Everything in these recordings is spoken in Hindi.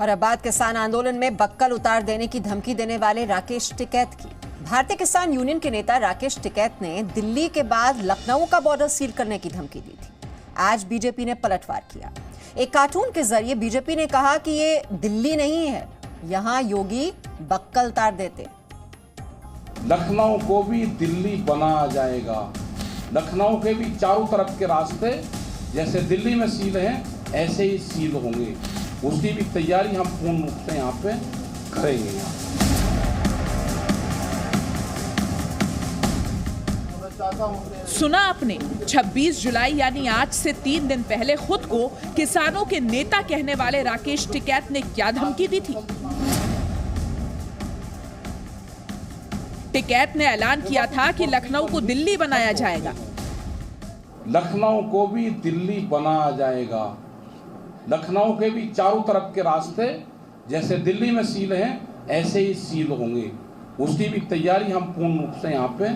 और अब बात किसान आंदोलन में बक्कल उतार देने की धमकी देने वाले राकेश टिकैत की। भारतीय किसान यूनियन के नेता राकेश टिकैत ने दिल्ली के बाद लखनऊ का बॉर्डर सील करने की धमकी दी थी। आज बीजेपी ने पलटवार किया। एक कार्टून के जरिए बीजेपी ने कहा कि ये दिल्ली नहीं है, यहाँ योगी बक्कल उतार देते। लखनऊ को भी दिल्ली बनाया जाएगा। लखनऊ के भी चारों तरफ के रास्ते जैसे दिल्ली में सील हैं, ऐसे ही सील होंगे। उसकी भी तैयारी हम पूर्ण रूप से यहाँ पे करेंगे। सुना आपने, 26 जुलाई यानी आज से 3 दिन पहले खुद को किसानों के नेता कहने वाले राकेश टिकैत ने क्या धमकी दी थी। टिकैत ने ऐलान किया था कि लखनऊ को दिल्ली बनाया जाएगा। लखनऊ को भी दिल्ली बनाया जाएगा। लखनऊ के भी चारों तरफ के रास्ते जैसे दिल्ली में सील हैं, ऐसे ही सील होंगे। उसकी भी तैयारी हम पूर्ण रूप से यहाँ पे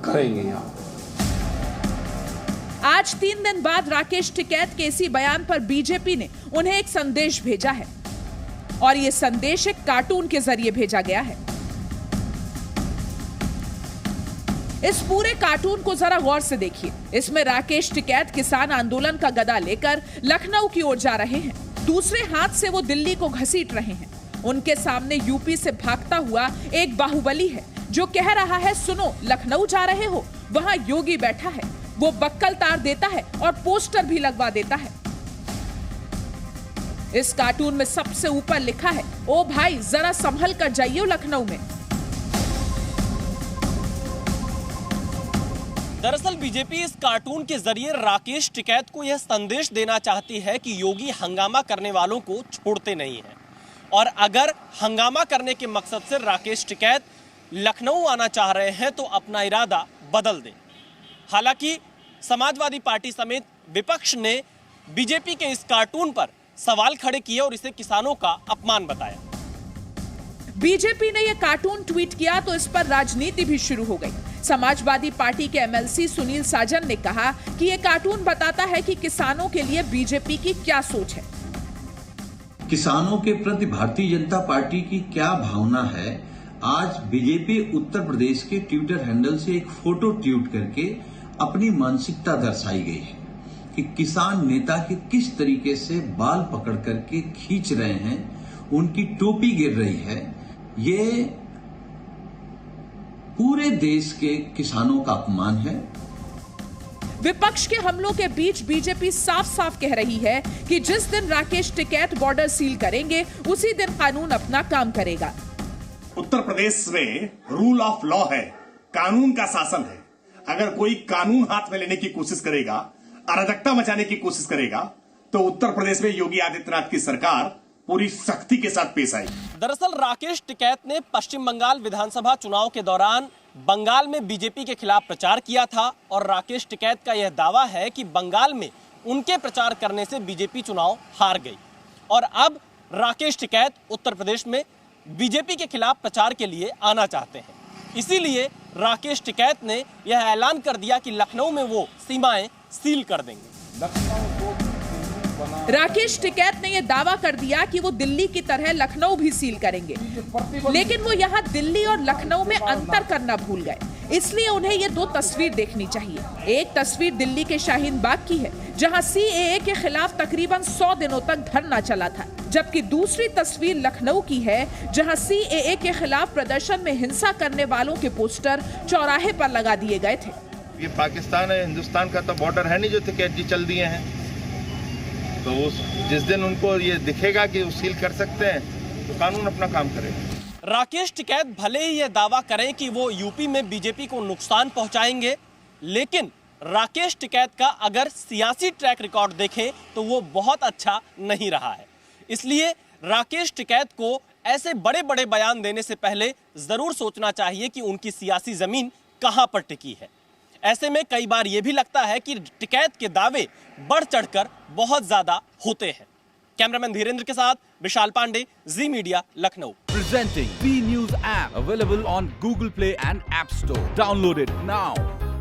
करेंगे। आज 3 दिन बाद राकेश टिकैत के इसी बयान पर बीजेपी ने उन्हें एक संदेश भेजा है और ये संदेश एक कार्टून के जरिए भेजा गया है। इस पूरे कार्टून को जरा गौर से देखिए। इसमें राकेश टिकैत किसान आंदोलन का गदा लेकर लखनऊ की ओर जा रहे हैं। दूसरे हाथ से वो दिल्ली को घसीट रहे हैं। उनके सामने यूपी से भागता हुआ एक बाहुबली है जो कह रहा है, सुनो लखनऊ जा रहे हो, वहां योगी बैठा है। वो बक्कल तार देता है और पोस्टर भी लगवा देता है। इस कार्टून में सबसे ऊपर लिखा है, ओ भाई जरा संभल कर जाइयो लखनऊ में। दरअसल बीजेपी इस कार्टून के जरिए राकेश टिकैत को यह संदेश देना चाहती है कि योगी हंगामा करने वालों को छोड़ते नहीं हैं और अगर हंगामा करने के मकसद से राकेश टिकैत लखनऊ आना चाह रहे हैं तो अपना इरादा बदल दें। हालांकि समाजवादी पार्टी समेत विपक्ष ने बीजेपी के इस कार्टून पर सवाल खड़े किए और इसे किसानों का अपमान बताया। बीजेपी ने यह कार्टून ट्वीट किया तो इस पर राजनीति भी शुरू हो गई। समाजवादी पार्टी के एमएलसी सुनील साजन ने कहा कि यह कार्टून बताता है कि किसानों के लिए बीजेपी की क्या सोच है। किसानों के प्रति भारतीय जनता पार्टी की क्या भावना है। आज बीजेपी उत्तर प्रदेश के ट्विटर हैंडल से एक फोटो ट्वीट करके अपनी मानसिकता दर्शाई गई है कि किसान नेता के किस तरीके से बाल पकड़ करके खींच रहे हैं, उनकी टोपी गिर रही है। ये पूरे देश के किसानों का अपमान है। विपक्ष के हमलों के बीच बीजेपी साफ साफ कह रही है कि जिस दिन राकेश टिकैत बॉर्डर सील करेंगे उसी दिन कानून अपना काम करेगा। उत्तर प्रदेश में रूल ऑफ लॉ है, कानून का शासन है। अगर कोई कानून हाथ में लेने की कोशिश करेगा, अराजकता मचाने की कोशिश करेगा, तो उत्तर प्रदेश में योगी आदित्यनाथ की सरकार पूरी सख्ती के साथ पेश आएगी। दरअसल राकेश टिकैत ने पश्चिम बंगाल विधानसभा चुनाव के दौरान बंगाल में बीजेपी के खिलाफ प्रचार किया था और राकेश टिकैत का यह दावा है कि बंगाल में उनके प्रचार करने से बीजेपी चुनाव हार गई और अब राकेश टिकैत उत्तर प्रदेश में बीजेपी के खिलाफ प्रचार के लिए आना चाहते हैं। इसीलिए राकेश टिकैत ने यह ऐलान कर दिया कि लखनऊ में वो सीमाएं सील कर देंगे। राकेश टिकैत ने यह दावा कर दिया कि वो दिल्ली की तरह लखनऊ भी सील करेंगे, लेकिन वो यहाँ दिल्ली और लखनऊ में अंतर करना भूल गए। इसलिए उन्हें ये 2 तस्वीर देखनी चाहिए। एक तस्वीर दिल्ली के शाहीन बाग की है जहाँ सीएए के खिलाफ तकरीबन 100 दिनों तक धरना चला था, जबकि दूसरी तस्वीर लखनऊ की है जहाँ सीएए के खिलाफ प्रदर्शन में हिंसा करने वालों के पोस्टर चौराहे पर लगा दिए गए थे। ये पाकिस्तान है, हिंदुस्तान का तो बॉर्डर है नहीं जो टिकैत जी चल दिए हैं। तो जिस दिन उनको ये दिखेगा कि वो सील कर सकते हैं तो कानून अपना काम करेगा। राकेश टिकैत भले ही यह दावा करें कि वो यूपी में बीजेपी को नुकसान पहुंचाएंगे, लेकिन राकेश टिकैत का अगर सियासी ट्रैक रिकॉर्ड देखें तो वो बहुत अच्छा नहीं रहा है। इसलिए राकेश टिकैत को ऐसे बड़े बड़े बयान देने से पहले जरूर सोचना चाहिए कि उनकी सियासी जमीन कहां पर टिकी है। ऐसे में कई बार यह भी लगता है कि टिकैत के दावे बढ़ चढ़कर बहुत ज्यादा होते हैं। कैमरामैन धीरेन्द्र के साथ Vishal Pandey, Zee media, Lucknow. Presenting B News app available on Google Play and App Store. Download it now.